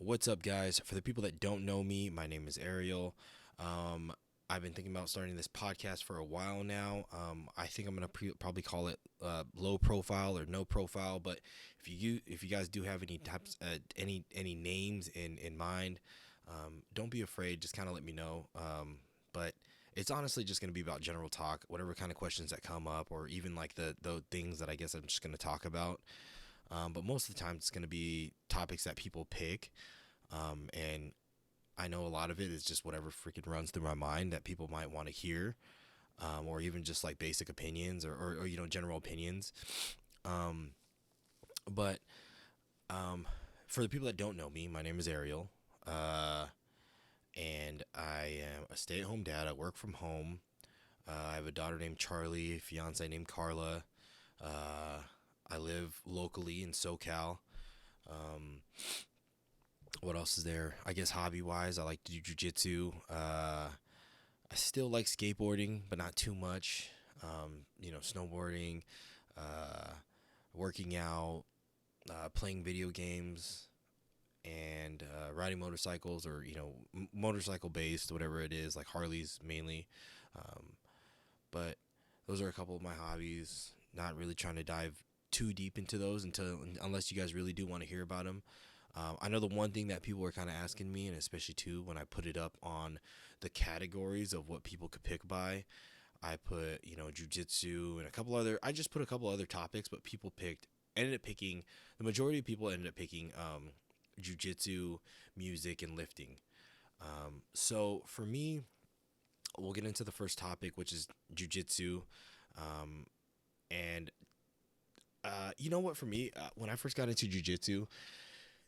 What's up, guys? For the people that don't know me, my name is Ariel. Um, I've been thinking about starting this podcast for a while now. I think I'm gonna probably call it low profile or no profile. But if you guys do have any types any names in mind, don't be afraid. Just kind of let me know. But it's honestly just gonna be about general talk, whatever kind of questions that come up, or even like the things that I guess I'm just gonna talk about. But most of the time, it's going to be topics that people pick. And I know a lot of it is just whatever freaking runs through my mind that people might want to hear, or even just like basic opinions or general opinions. Um, but for the people that don't know me, my name is Ariel. Uh, and I am a stay at home dad. I work from home. I have a daughter named Charlie, fiance named Carla. Uh, I live locally in SoCal. Um, what else is there? I guess hobby wise, I like to do jujitsu. I still like skateboarding, but not too much. Snowboarding, uh, working out, playing video games, and riding motorcycles or motorcycle based, whatever it is, like Harleys mainly. Um, but those are a couple of my hobbies. Not really trying to dive too deep into those unless you guys really do want to hear about them. I know the one thing that people were kind of asking me, and especially too when I put it up on the categories of what people could pick by, I put jujitsu and a couple other. I just put a couple other topics, but people ended up picking. The majority of people ended up picking jujitsu, music, and lifting. So for me, we'll get into the first topic, which is jujitsu. Um, and you know what? For me, when I first got into jujitsu,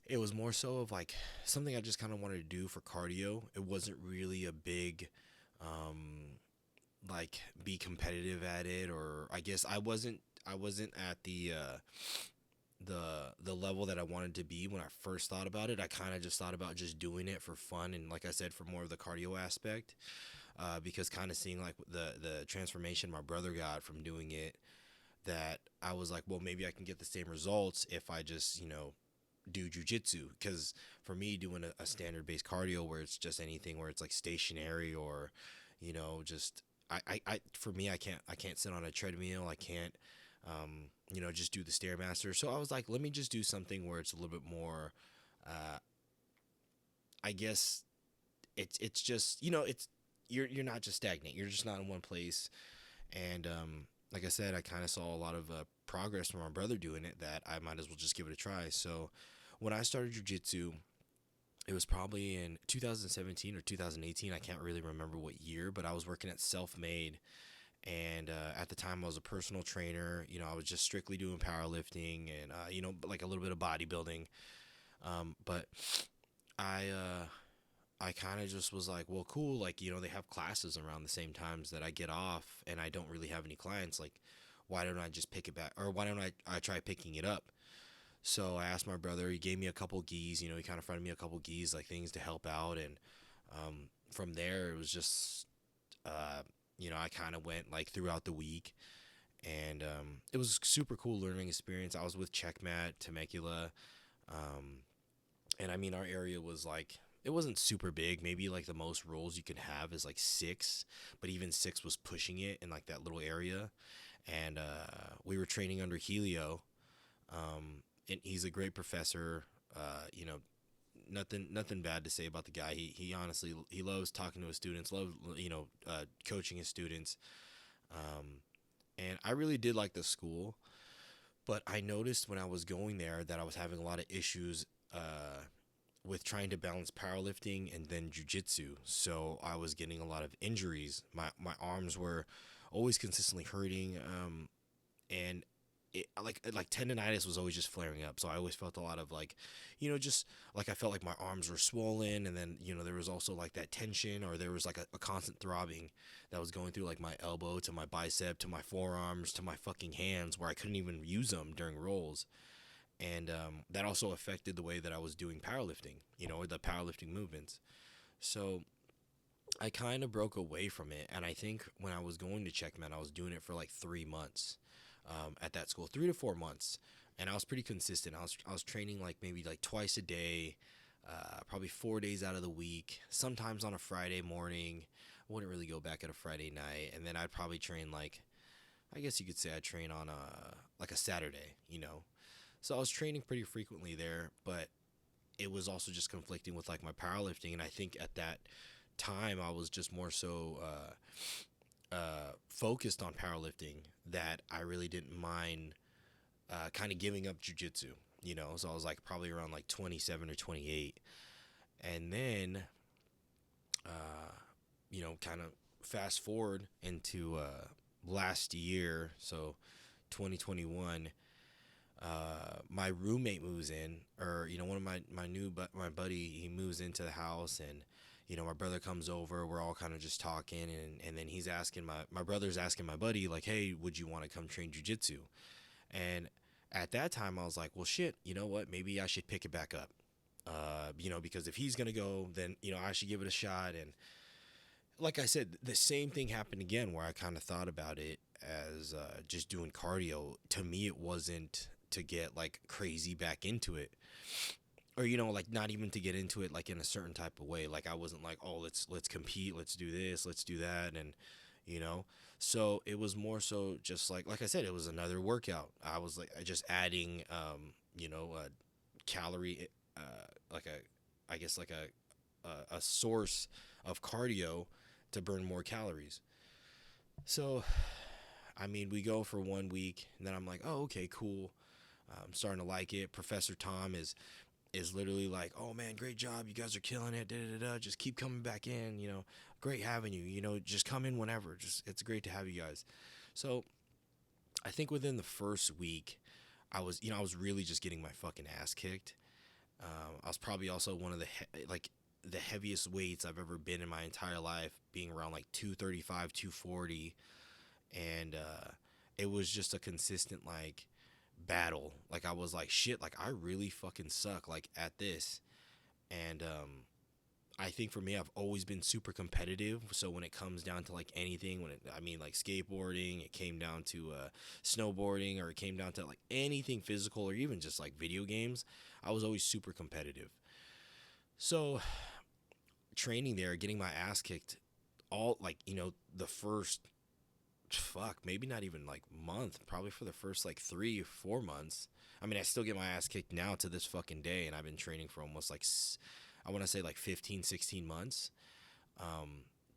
it was more so of like something I just kind of wanted to do for cardio. It wasn't really a big, like be competitive at it, or I guess I wasn't at the level that I wanted to be when I first thought about it. I kind of just thought about just doing it for fun and, like I said, for more of the cardio aspect, because kind of seeing like the transformation my brother got from doing it, that I was like, well, maybe I can get the same results if I just do jujitsu. Because for me, doing a standard based cardio where it's just anything where it's like stationary or just for me, I can't sit on a treadmill. I can't just do the stairmaster. So I was like, let me just do something where it's a little bit more, uh, I guess it's just it's you're not just stagnant. You're just not in one place. And like I said, I kind of saw a lot of progress from my brother doing it, that I might as well just give it a try. So when I started jujitsu, it was probably in 2017 or 2018. I can't really remember what year, but I was working at Self Made. And at the time, I was a personal trainer. I was just strictly doing powerlifting and, like a little bit of bodybuilding. But I kind of just was like, well, cool. Like, they have classes around the same times that I get off and I don't really have any clients. Like, why don't I just pick it back? Or why don't I try picking it up? So I asked my brother, he gave me a couple gis, he kind of fronted me a couple gis, like things to help out. And from there, it was just, I kind of went like throughout the week. And it was a super cool learning experience. I was with Checkmat, Temecula. Um, and I mean, our area was like, it wasn't super big. Maybe like the most roles you could have is like six, but even six was pushing it in like that little area. And we were training under Helio, and he's a great professor. Nothing bad to say about the guy. He honestly he loves talking to his students, loves coaching his students. Um, and I really did like the school, but I noticed when I was going there that I was having a lot of issues with trying to balance powerlifting and then jujitsu. So I was getting a lot of injuries. My arms were always consistently hurting, and like tendonitis was always just flaring up. So I always felt a lot of like, just like I felt like my arms were swollen, and then there was also like that tension, or there was like a constant throbbing that was going through like my elbow to my bicep to my forearms to my fucking hands, where I couldn't even use them during rolls. And that also affected the way that I was doing powerlifting, or the powerlifting movements. So I kind of broke away from it, and I think when I was going to Checkman, I was doing it for like 3 months at that school, 3 to 4 months, and I was pretty consistent. I was training like maybe like twice a day, probably 4 days out of the week, sometimes on a Friday morning. I wouldn't really go back at a Friday night. And then I'd probably train like, I guess you could say I'd train on like a Saturday, you know. So I was training pretty frequently there, but it was also just conflicting with like my powerlifting. And I think at that time I was just more so focused on powerlifting that I really didn't mind kind of giving up jujitsu, you know. So I was like probably around like 27 or 28, and then you know, kind of fast forward into last year, so 2021. My roommate moves in, or you know, one of my buddy, he moves into the house, and you know, my brother comes over. We're all kind of just talking, and then he's asking my brother's asking my buddy like, hey, would you want to come train jujitsu? And at that time, I was like, well, shit, you know what? Maybe I should pick it back up. You know, because if he's gonna go, then you know I should give it a shot. And like I said, the same thing happened again, where I kind of thought about it as just doing cardio. To me, it wasn't to get like crazy back into it, or you know, like not even to get into it like in a certain type of way. Like I wasn't like, oh, let's compete, let's do this, let's do that, and you know. So it was more so just like I said, it was another workout. I was like just adding, you know, a calorie, like I guess like a source of cardio to burn more calories. So, I mean, we go for 1 week, and then I'm like, oh, okay, cool. I'm starting to like it. Professor Tom is literally like, oh man, great job, you guys are killing it. Da, da, da. Just keep coming back in. You know, great having you. You know, just come in whenever. Just it's great to have you guys. So I think within the first week, I was really just getting my fucking ass kicked. I was probably also one of the heaviest weights I've ever been in my entire life, being around like 235, 240, and it was just a consistent like battle. Like I was like, shit, like I really fucking suck like at this. And I think for me, I've always been super competitive. So when it comes down to like anything, I mean like skateboarding, it came down to snowboarding, or it came down to like anything physical, or even just like video games, I was always super competitive. So training there, getting my ass kicked, all like you know the first fuck maybe not even like month, probably for the first like 3 or 4 months. I mean, I still get my ass kicked now to this fucking day, and I've been training for almost like I want to say like 15, 16 months.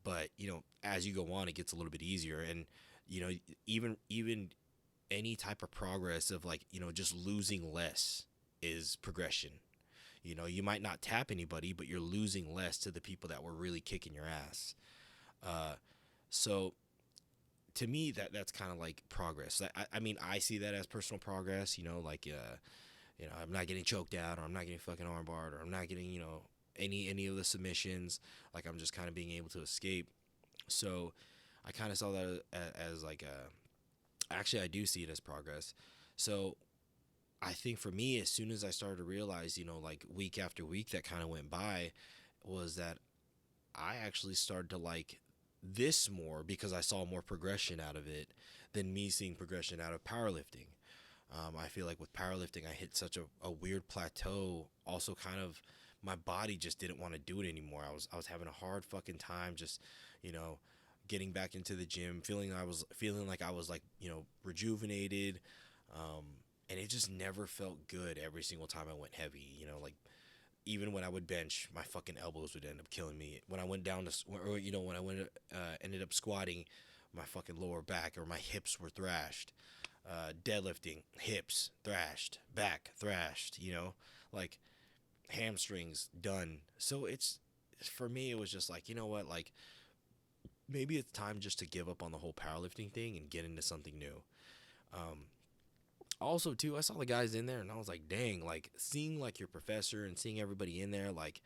But you know, as you go on, it gets a little bit easier. And you know, even any type of progress of like, you know, just losing less is progression. You know, you might not tap anybody, but you're losing less to the people that were really kicking your ass. uh so to me, that's kind of like progress. I mean, I see that as personal progress, you know, like you know, I'm not getting choked out, or I'm not getting fucking armbarred, or I'm not getting, you know, any of the submissions. Like I'm just kind of being able to escape. So I kind of saw that as like actually I do see it as progress. So I think for me, as soon as I started to realize, you know, like week after week that kind of went by, was that I actually started to like this more because I saw more progression out of it than me seeing progression out of powerlifting. I feel like with powerlifting, I hit such a weird plateau. Also, kind of, my body just didn't want to do it anymore. I was having a hard fucking time, just, you know, getting back into the gym, feeling like I was like, you know, rejuvenated, um, and it just never felt good every single time I went heavy. You know, like even when I would bench, my fucking elbows would end up killing me. When I went down to, or you know, when I went ended up squatting, my fucking lower back or my hips were thrashed. Deadlifting, hips thrashed, back thrashed. You know, like hamstrings done. So it's for me, it was just like, you know what, like maybe it's time just to give up on the whole powerlifting thing and get into something new. Um, Also too, I saw the guys in there and I was like, dang, like seeing like your professor and seeing everybody in there, like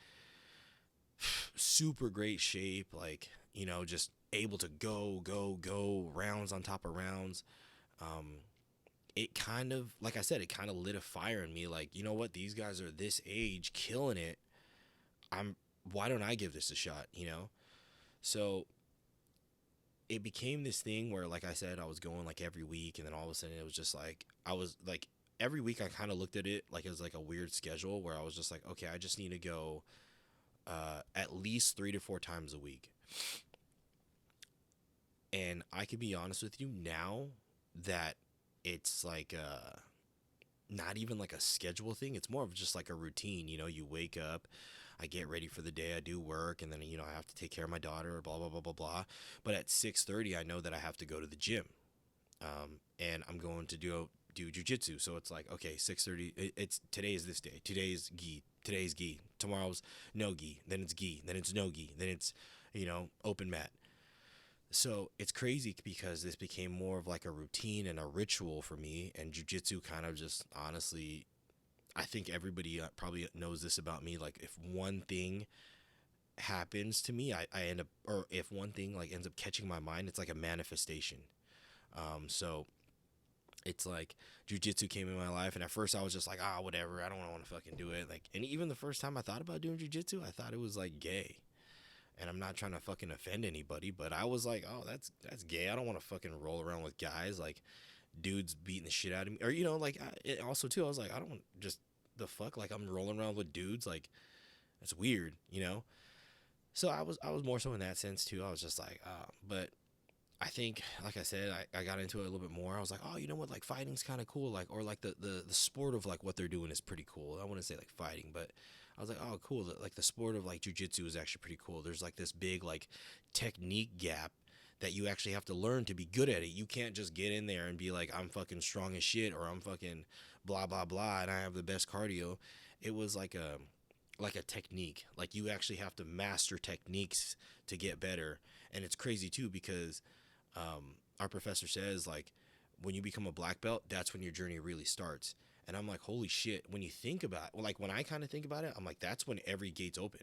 super great shape, like, you know, just able to go rounds on top of rounds. Um, it kind of, like I said, it kind of lit a fire in me. Like, you know what? These guys are this age killing it. Why don't I give this a shot, you know? So it became this thing where, like I said, I was going like every week, and then all of a sudden it was just like, I was like, every week I kind of looked at it like it was like a weird schedule where I was just like, okay, I just need to go, at least 3 to 4 times a week. And I can be honest with you now that it's like not even like a schedule thing. It's more of just like a routine. You wake up, I get ready for the day, I do work, and then I have to take care of my daughter, blah blah blah blah blah. But at 6:30, I know that I have to go to the gym, and I'm going to do jujitsu. So it's like, okay, 6:30. It's today is this day. Today's gi. Today's gi. Tomorrow's no gi. Then it's gi. Then it's no gi. Then it's open mat. So it's crazy because this became more of like a routine and a ritual for me, and jujitsu kind of just honestly, I think everybody probably knows this about me. Like if one thing happens to me, I end up, or if one thing like ends up catching my mind, it's like a manifestation. So it's like jujitsu came in my life, and at first I was just like, whatever, I don't want to fucking do it. Like, and even the first time I thought about doing jujitsu, I thought it was like gay. And I'm not trying to fucking offend anybody, but I was like, oh, that's gay. I don't want to fucking roll around with guys like dudes beating the shit out of me, or like also too. I was like, I don't want just the fuck like I'm rolling around with dudes like it's weird. So I was more so in that sense too. I was just like, but I think, like I said, I got into it a little bit more. I was like, oh, you know what? Like fighting's kind of cool. Like, or like the sport of like what they're doing is pretty cool. I wouldn't say like fighting, but I was like, oh, cool. Like the sport of like jujitsu is actually pretty cool. There's like this big like technique gap that you actually have to learn to be good at it. You can't just get in there and be like, I'm fucking strong as shit, or I'm fucking blah blah blah, and I have the best cardio. It was like a technique. Like you actually have to master techniques to get better. And it's crazy too because our professor says like when you become a black belt, that's when your journey really starts. And I'm like, holy shit. When you think about it, well, like when I kind of think about it, I'm like, that's when every gate's open.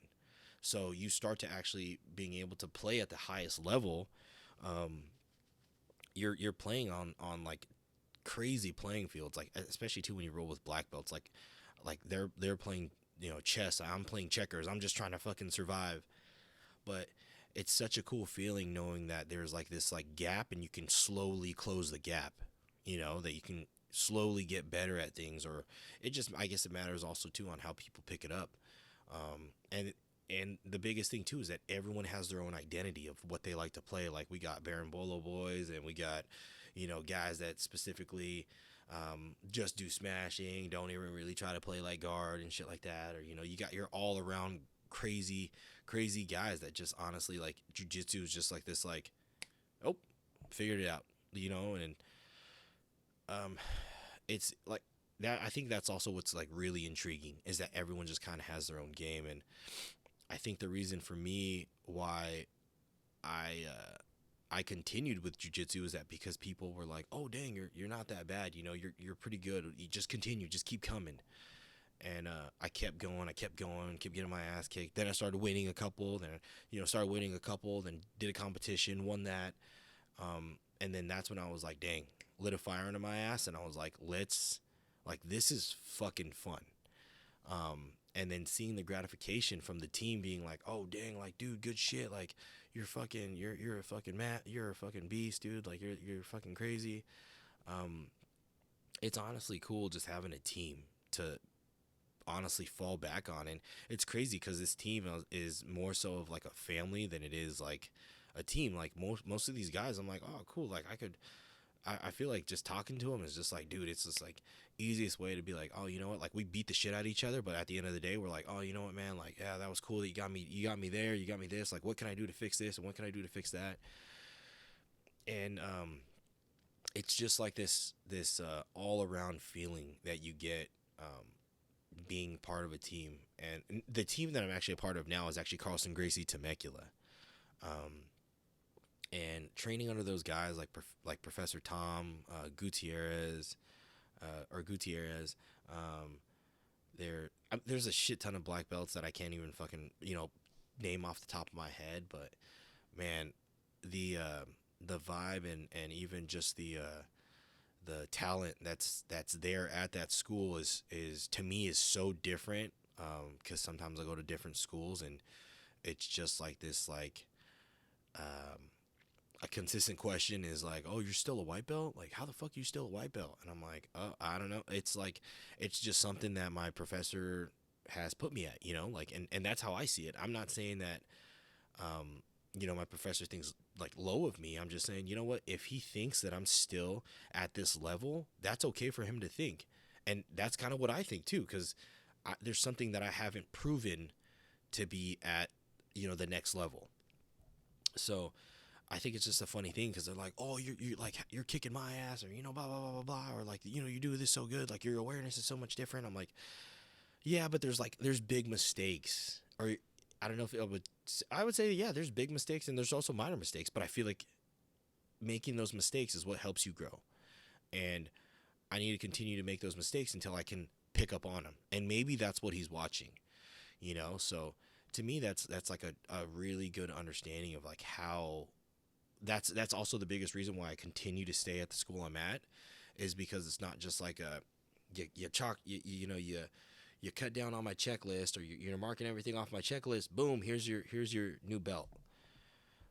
So you start to actually being able to play at the highest level. Um, you're playing on like crazy playing fields, like especially too when you roll with black belts, like they're playing chess. I'm playing checkers. I'm just trying to fucking survive. But it's such a cool feeling knowing that there's like this like gap and you can slowly close the gap, that you can slowly get better at things. Or it just, I guess it matters also too on how people pick it up. And the biggest thing too is that everyone has their own identity of what they like to play. Like we got Baron Bolo boys, and we got guys that specifically just do smashing, don't even really try to play like guard and shit like that. Or you got your all around crazy guys that just honestly like jujitsu is just like this, like, oh, figured it out, and um it's like that. I think that's also what's like really intriguing, is that everyone just kind of has their own game. And I think the reason for me why I continued with jujitsu is that because people were like, oh dang, you're not that bad, you're pretty good, you just continue, just keep coming. And I kept going, kept getting my ass kicked. Then I started winning a couple, then then did a competition, won that. And then that's when I was like, dang, lit a fire under my ass, and I was like, this is fucking fun. And then seeing the gratification from the team being like, oh dang, like dude, good shit, like you're a fucking you're a fucking beast, dude, like you're fucking crazy. Um, it's honestly cool just having a team to honestly fall back on. And it's crazy because this team is more so of like a family than it is like a team. Like most of these guys, I'm like, oh cool, like I feel like just talking to them is just like, dude, it's just like easiest way to be like, oh, you know what, like we beat the shit out of each other, but at the end of the day we're like, oh, you know what, man, like, yeah, that was cool that you got me there, you got me this, like what can I do to fix this and what can I do to fix that. And it's just like this all around feeling that you get being part of a team. And the team that I'm actually a part of now is actually Carlson Gracie Temecula. Um, and training under those guys like Professor Tom Gutierrez, Gutierrez. Um, there's a shit ton of black belts that I can't even fucking name off the top of my head. But man, the vibe and even just the talent that's there at that school is to me is so different. Because sometimes I go to different schools and it's just like this, like a consistent question is like, oh, you're still a white belt, like how the fuck are you still a white belt? And I'm like, oh, I don't know. It's like it's just something that my professor has put me at, like, and that's how I see it. I'm not saying that, um, my professor thinks like low of me. I'm just saying, you know what? If he thinks that I'm still at this level, that's okay for him to think. And that's kind of what I think too, because there's something that I haven't proven to be at, the next level. So I think it's just a funny thing because they're like, oh, you're like, you're kicking my ass, or, blah, blah, blah, blah, blah, or like, you do this so good. Like, your awareness is so much different. I'm like, yeah, but there's big mistakes, or I don't know if I would say, yeah, there's big mistakes and there's also minor mistakes, but I feel like making those mistakes is what helps you grow. And I need to continue to make those mistakes until I can pick up on them. And maybe that's what he's watching, So to me, that's like a really good understanding of like how that's also the biggest reason why I continue to stay at the school I'm at, is because it's not just like you chalk you cut down on my checklist, or you're marking everything off my checklist. Boom, here's your new belt.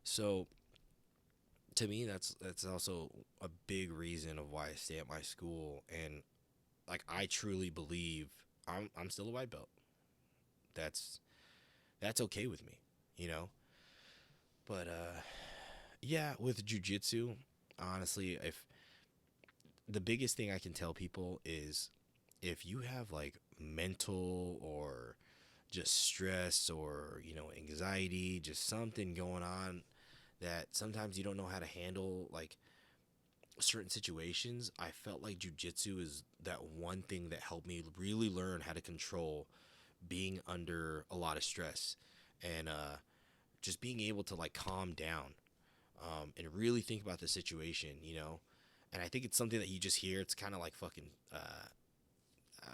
So to me, that's also a big reason of why I stay at my school. And like, I truly believe I'm still a white belt. That's that's okay with me, you know. But yeah, with jujitsu, honestly, if the biggest thing I can tell people is, if you have like mental or just stress, or anxiety, just something going on that sometimes you don't know how to handle, like certain situations, I felt like jujitsu is that one thing that helped me really learn how to control being under a lot of stress, and just being able to like calm down, and really think about the situation, And I think it's something that you just hear. It's kind of like fucking.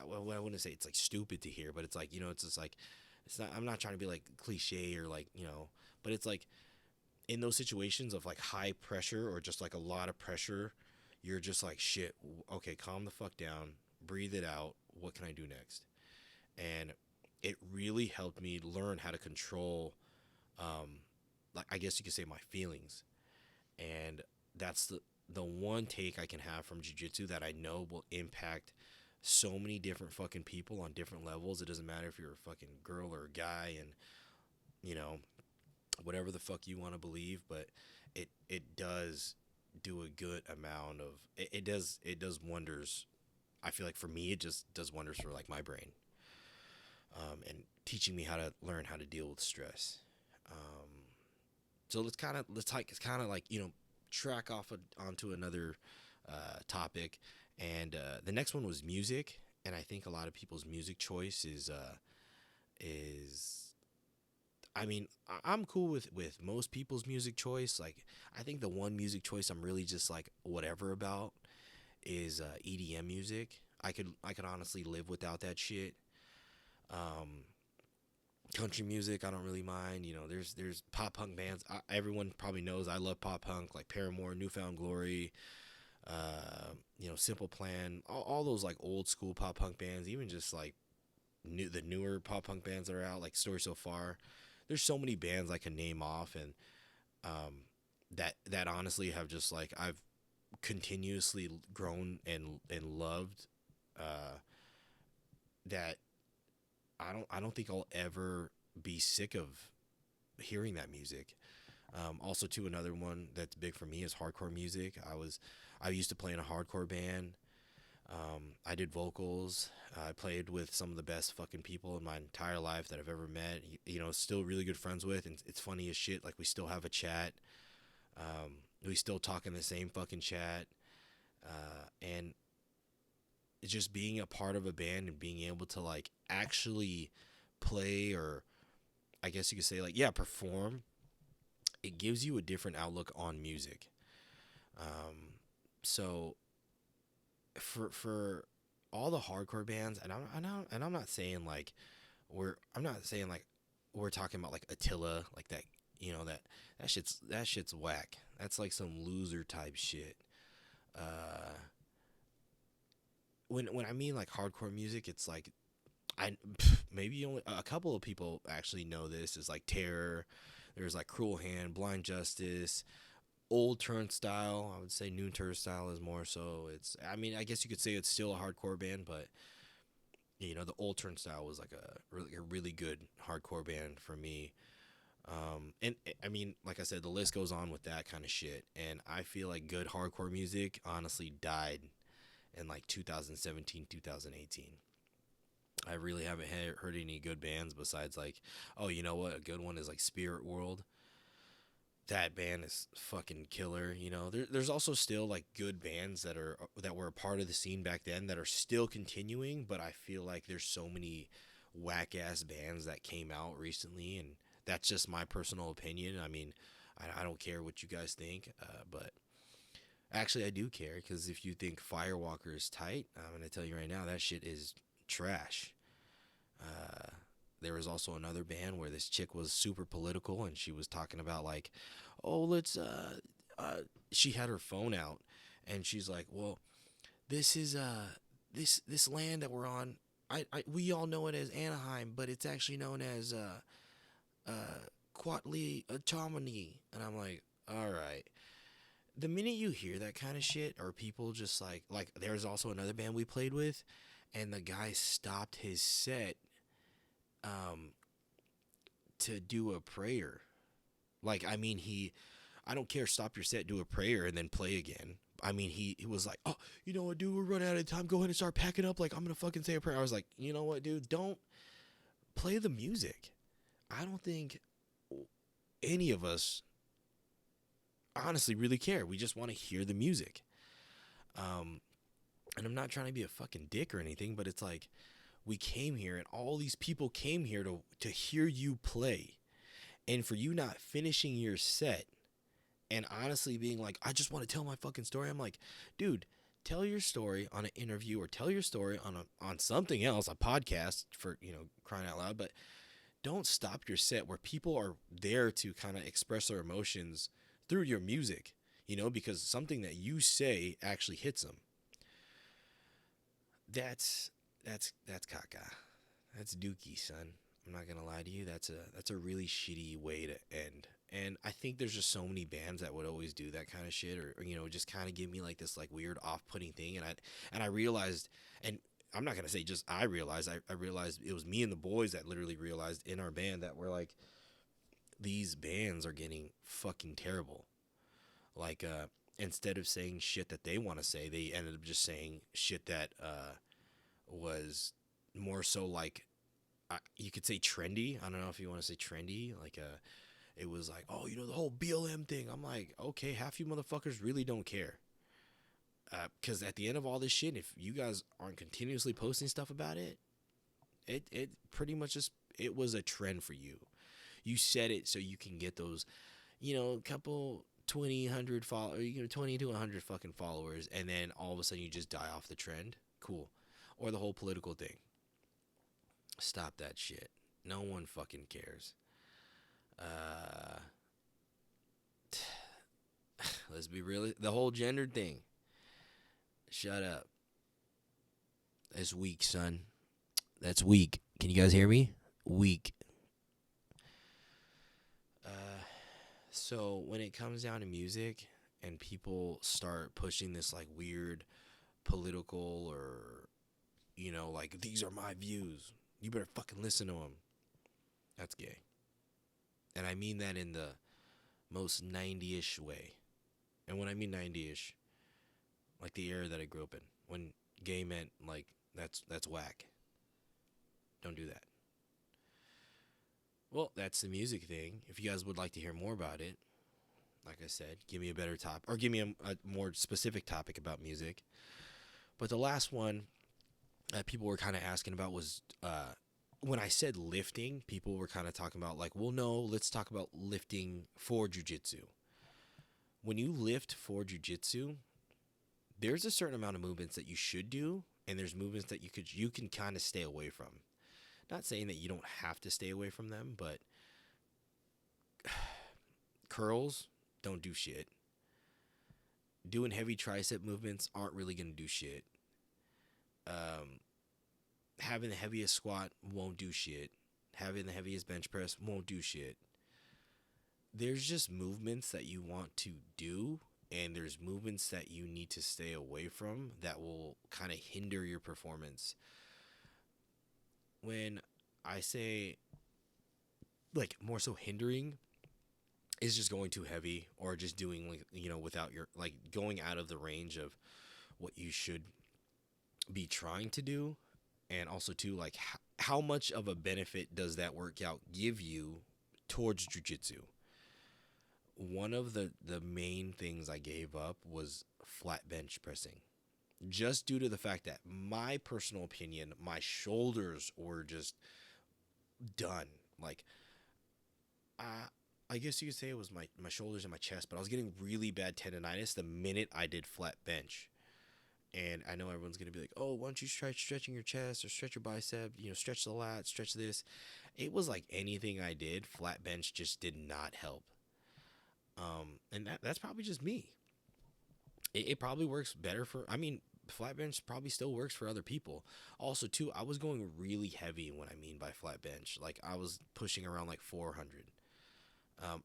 Well, I wouldn't say it's like stupid to hear, but it's like, it's just like, it's not. I'm not trying to be like cliche or like, but it's like, in those situations of like high pressure or just like a lot of pressure, you're just like, shit. Okay, calm the fuck down, breathe it out. What can I do next? And it really helped me learn how to control, like, I guess you could say, my feelings. And that's the one take I can have from jiu-jitsu that I know will impact so many different fucking people on different levels. It doesn't matter if you're a fucking girl or a guy, and you know whatever the fuck you want to believe, but it does do a good amount of it does wonders. I feel like for me, it just does wonders for like my brain, and teaching me how to learn how to deal with stress. um, so let's kind of like track off onto another topic. And the next one was music, and I think a lot of people's music choice is I mean, I'm cool with most people's music choice. Like, I think the one music choice I'm really just like whatever about is EDM music. I could honestly live without that shit. Um, Country music, I don't really mind. There's pop punk bands. Everyone probably knows I love pop punk, like Paramore, Newfound Glory, Simple Plan, all those like old school pop punk bands. Even just like the newer pop punk bands that are out, like Story So Far. There's so many bands I can name off, and that honestly have just like I've continuously grown and loved. Uh, that I don't think I'll ever be sick of hearing that music. Also, too, another one that's big for me is hardcore music. I used to play in a hardcore band. I did vocals. I played with some of the best fucking people in my entire life that I've ever met. Still really good friends with, and it's funny as shit. Like, we still have a chat. We still talk in the same fucking chat. And it's just being a part of a band and being able to like actually play, or I guess you could say like, yeah, perform. It gives you a different outlook on music. So for all the hardcore bands, and I'm not saying like I'm not saying like we're talking about like Attila, like that, that shit's whack. That's like some loser type shit. Uh, when I mean like hardcore music, it's like maybe only a couple of people actually know this, is like Terror. There's like Cruel Hand, Blind Justice, Old Turnstile. I would say New Turnstile is more so. I mean, I guess you could say it's still a hardcore band, but You know, the Old Turnstile was like a really good hardcore band for me. And I mean, like I said, the list goes on with that kind of shit. And I feel like good hardcore music honestly died in like 2017, 2018. I really haven't heard any good bands besides like, oh, you know what? A good one is like Spirit World. That band is fucking killer. You know, there's also still like good bands that were a part of the scene back then that are still continuing, but I feel like there's so many whack ass bands that came out recently, and that's just my personal opinion. I mean, I don't care what you guys think, but actually I do care, because if you think Firewalker is tight, I'm gonna tell you right now that shit is trash. Uh, there was also another band where this chick was super political, and she was talking about like, oh, let's she had her phone out, and she's like, well, this is this land that we're on, we all know it as Anaheim, but it's actually known as Quatli Automony. And I'm like, all right. The minute you hear that kind of shit, or people just like there's also another band we played with, and the guy stopped his set um to do a prayer. Like, I mean, I don't care, stop your set, do a prayer, and then play again. I mean, he was like, oh, you know what, dude, we're running out of time. Go ahead and start packing up. Like, I'm going to fucking say a prayer. I was like, you know what, dude, don't play the music. I don't think any of us honestly really care. We just want to hear the music. Um, and I'm not trying to be a fucking dick or anything, but it's like, we came here and all these people came here to hear you play. And for you not finishing your set and honestly being like, I just want to tell my fucking story. I'm like, dude, tell your story on an interview, or tell your story on something else, a podcast, for, you know, crying out loud. But don't stop your set where people are there to kind of express their emotions through your music, you know, because something that you say actually hits them. That's that's caca. That's dookie, son. I'm not gonna lie to you. That's a really shitty way to end. And I think there's just so many bands that would always do that kind of shit, or you know, just kind of give me like this like weird off-putting thing. And I realized, and I'm not gonna say just I realized. I realized it was me and the boys that literally realized in our band that we're like, these bands are getting fucking terrible. Like, instead of saying shit that they want to say, they ended up just saying shit that was more so like, you could say trendy. I don't know if you want to say trendy. Like, it was like, oh, you know, the whole BLM thing. I'm like, okay, half you motherfuckers really don't care. Because at the end of all this shit, if you guys aren't continuously posting stuff about it, it pretty much just, it was a trend for you. You said it so you can get those, you know, couple 20 100 follow, you know, 20 to 100 fucking followers, and then all of a sudden you just die off the trend. Cool. Or the whole political thing. Stop that shit. No one fucking cares. Uh, let's be real. The whole gender thing. Shut up. That's weak, son. That's weak. Can you guys hear me? Weak. So when it comes down to music and people start pushing this like weird political, or, you know, like, these are my views, you better fucking listen to them. That's gay. And I mean that in the most 90-ish way. And when I mean 90-ish, like the era that I grew up in, when gay meant like, that's whack. Don't do that. Well, that's the music thing. If you guys would like to hear more about it, like I said, give me a better topic, or give me a more specific topic about music. But the last one that people were kind of asking about was, when I said lifting, people were kind of talking about like, well, no, let's talk about lifting for jujitsu. When you lift for jujitsu, there's a certain amount of movements that you should do, and there's movements that you can kind of stay away from. Not saying that you don't have to stay away from them, but curls don't do shit. Doing heavy tricep movements aren't really gonna do shit. Um, Having the heaviest squat won't do shit. Having the heaviest bench press won't do shit. There's just movements that you want to do, and there's movements that you need to stay away from that will kind of hinder your performance. when I say like more so hindering is just going too heavy or just doing like without your like going out of the range of what you should be trying to do, and also too like how much of a benefit does that workout give you towards jujitsu. One of the main things I gave up was flat bench pressing, just due to the fact that my personal opinion, my shoulders were just done. Like I guess you could say it was my shoulders and my chest, but I was getting really bad tendonitis the minute I did flat bench. And I know everyone's gonna be like, "Oh, why don't you try stretching your chest or stretch your bicep? Stretch the lat, stretch this." It was like anything I did, flat bench just did not help. And that's probably just me. It probably works better for. I mean, flat bench probably still works for other people. Also, too, I was going really heavy. What I mean by flat bench, like I was pushing around like 400.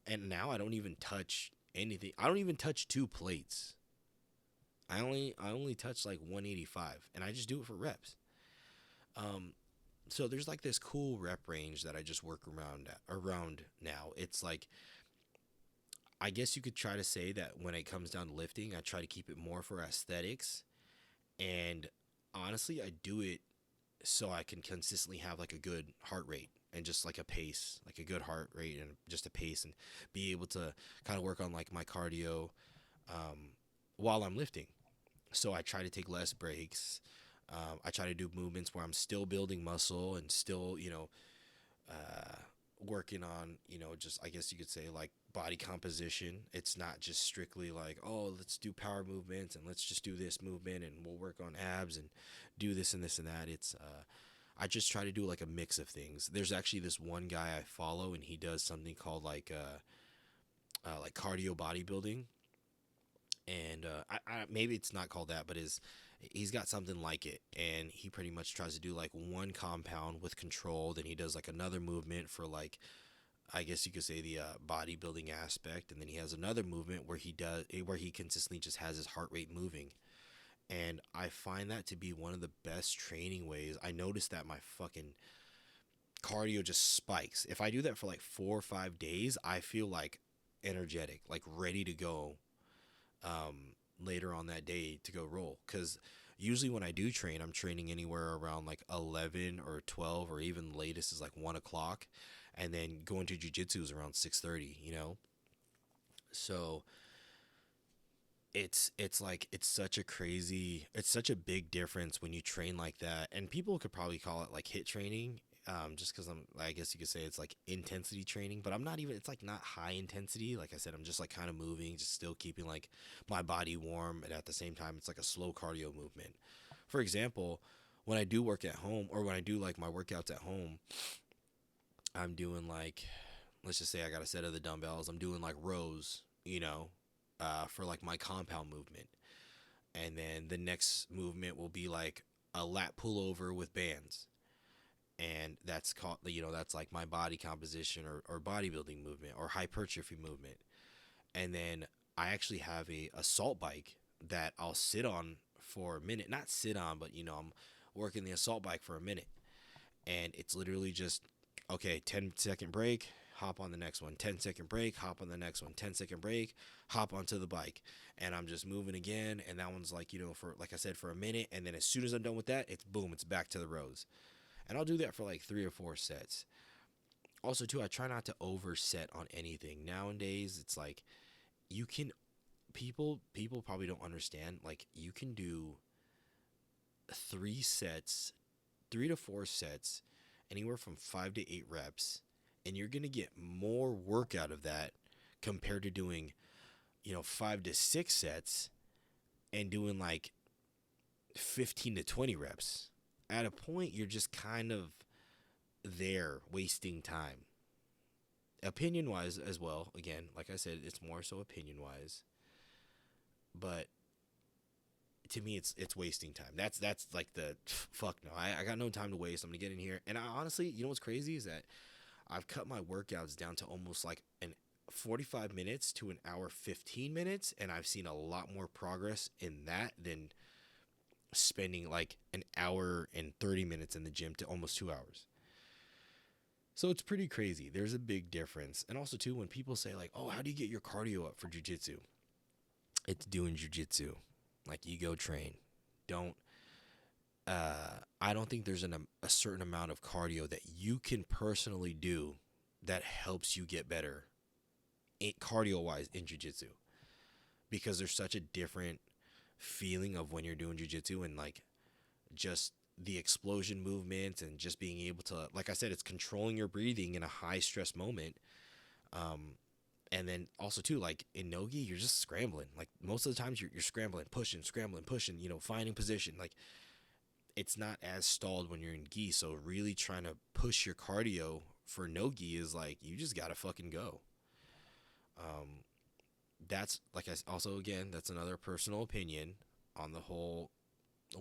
And now I don't even touch anything. I don't even touch two plates. I only touch like 185, and I just do it for reps. Um, so there's like this cool rep range that I just work around now. It's like I guess you could try to say that when it comes down to lifting, I try to keep it more for aesthetics, and honestly, I do it so I can consistently have like a good heart rate and just like a pace, like a good heart rate and just a pace, and be able to kind of work on like my cardio um, while I'm lifting. So I try to take less breaks. I try to do movements where I'm still building muscle and still, uh, working on, just I guess you could say like body composition. It's not just strictly like, oh, let's do power movements and let's just do this movement and we'll work on abs and do this and this and that. I just try to do like a mix of things. There's actually this one guy I follow, and he does something called like cardio bodybuilding, and maybe it's not called that, but he's got something like it, and he pretty much tries to do like one compound with control, then he does like another movement for like I guess you could say the bodybuilding aspect, and then he has another movement where he consistently just has his heart rate moving, and I find that to be one of the best training ways. I noticed that my fucking cardio just spikes if I do that for like 4 or 5 days. I feel like energetic, like ready to go later on that day to go roll. Because usually when I do train, I'm training anywhere around like 11 or 12, or even latest is like 1 o'clock. And then going to jujitsu is around 6:30, So it's like it's such a big difference when you train like that. And people could probably call it like hit training, just because I guess you could say it's like intensity training, but I'm not even, it's like not high intensity. Like I said, I'm just like kind of moving, just still keeping like my body warm, and at the same time it's like a slow cardio movement. For example, when I do work at home, or when I do like my workouts at home, I'm doing like, let's just say I got a set of the dumbbells, I'm doing like rows, for like my compound movement. And then the next movement will be like a lat pullover with bands, and that's called, that's like my body composition, or bodybuilding movement, or hypertrophy movement. And then I actually have a assault bike that I'll sit on for a minute, not sit on, but I'm working the assault bike for a minute, and it's literally just, okay, 10-second break, hop on the next one, 10-second break, hop on the next one, 10-second break, hop onto the bike, and I'm just moving again. And that one's like, for like I said, for a minute, and then as soon as I'm done with that, it's boom, it's back to the rows. And I'll do that for like 3 or 4 sets. Also too, I try not to overset on anything nowadays. It's like, you can, people probably don't understand, like you can do 3 sets, 3 to 4 sets, anywhere from 5 to 8 reps, and you're gonna get more work out of that compared to doing 5 to 6 sets and doing like 15 to 20 reps. At a point, you're just kind of there wasting time, opinion wise as well. Again, like I said, it's more so opinion wise, but to me it's wasting time. That's like the fuck no, I got no time to waste. I'm gonna get in here, and I honestly, what's crazy is that I've cut my workouts down to almost like an 45 minutes to an hour 15 minutes, and I've seen a lot more progress in that than spending like an hour and 30 minutes in the gym to almost 2 hours. So it's pretty crazy. There's a big difference. And also too, when people say like, "Oh, how do you get your cardio up for jujitsu?" It's doing jujitsu. Like, you go train. Don't I don't think there's a certain amount of cardio that you can personally do that helps you get better cardio wise in jiu-jitsu, because there's such a different feeling of when you're doing jiu-jitsu, and like just the explosion movements and just being able to, like I said, it's controlling your breathing in a high stress moment. And then also too, like in nogi, you're just scrambling. Like most of the times you're scrambling, pushing, scrambling, pushing, finding position. Like, it's not as stalled when you're in gi. So really trying to push your cardio for no gi is like, you just gotta fucking go. That's like, I also, again, that's another personal opinion on the whole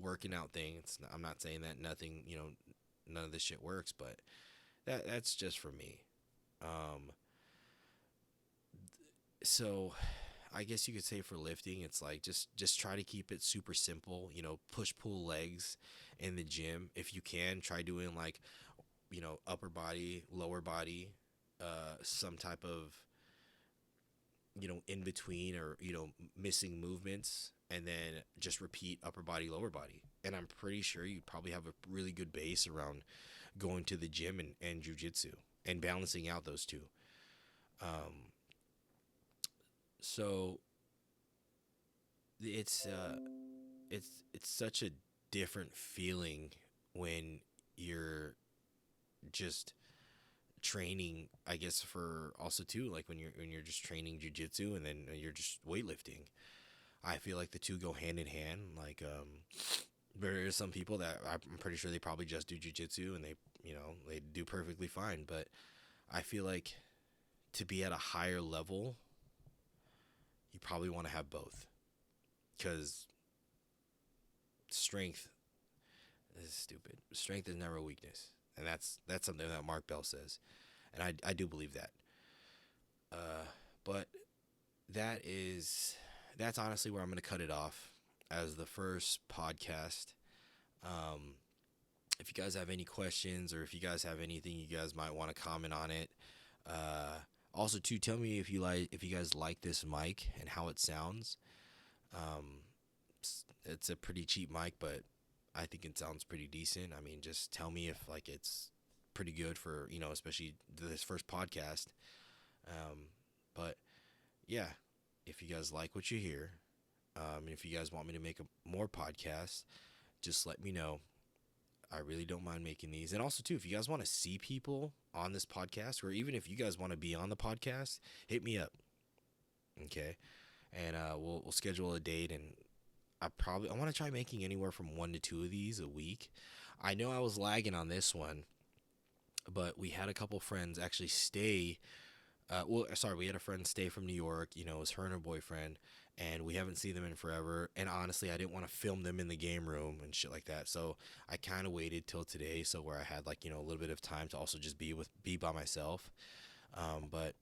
working out thing. I'm not saying that none of this shit works, but that's just for me. So I guess you could say for lifting, it's like just try to keep it super simple. Push pull legs in the gym if you can. Try doing like upper body, lower body, some type of in between, or missing movements, and then just repeat upper body, lower body. And I'm pretty sure you'd probably have a really good base around going to the gym and jujitsu and balancing out those two. So it's such a different feeling when you're just training, I guess, for also too, like when you're just training jujitsu and then you're just weightlifting. I feel like the two go hand in hand. Like, there are some people that I'm pretty sure they probably just do jujitsu and they do perfectly fine. But I feel like to be at a higher level, you probably want to have both, because strength is stupid. Strength is never a weakness, and that's something that Mark Bell says, and I do believe that. But that's honestly where I'm going to cut it off as the first podcast. If you guys have any questions, or if you guys have anything you guys might want to comment on it, also too, tell me if you guys like this mic and how it sounds. It's a pretty cheap mic, but I think it sounds pretty decent. I mean, just tell me if like it's pretty good for especially this first podcast. But yeah, if you guys like what you hear, if you guys want me to make more podcasts, just let me know. I really don't mind making these. And also too, if you guys want to see people on this podcast, or even if you guys want to be on the podcast, hit me up. Okay. And we'll schedule a date, and I want to try making anywhere from 1 to 2 of these a week. I know I was lagging on this one, but we had a couple friends actually stay. We had a friend stay from New York. It was her and her boyfriend, and we haven't seen them in forever. And honestly, I didn't want to film them in the game room and shit like that. So I kind of waited till today, so where I had like a little bit of time to also just be by myself. But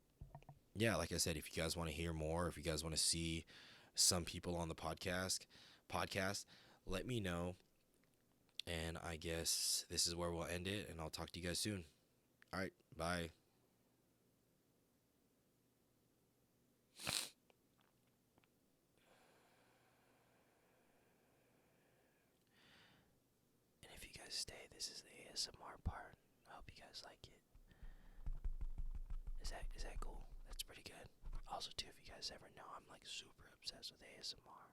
yeah, like I said, if you guys want to hear more, if you guys want to see some people on the podcast, let me know. And I guess this is where we'll end it, and I'll talk to you guys soon. All right, bye. And if you guys stay, this is the ASMR part. I hope you guys like it. Is that cool? That's pretty good. Also, too, if you guys ever know, I'm like super obsessed with ASMR.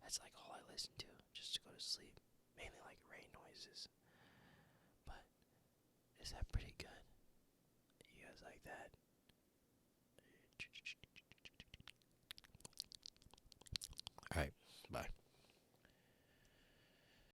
That's like all I listen to just to go to sleep. Mainly like rain noises. But is that pretty good? You guys like that? Alright, bye.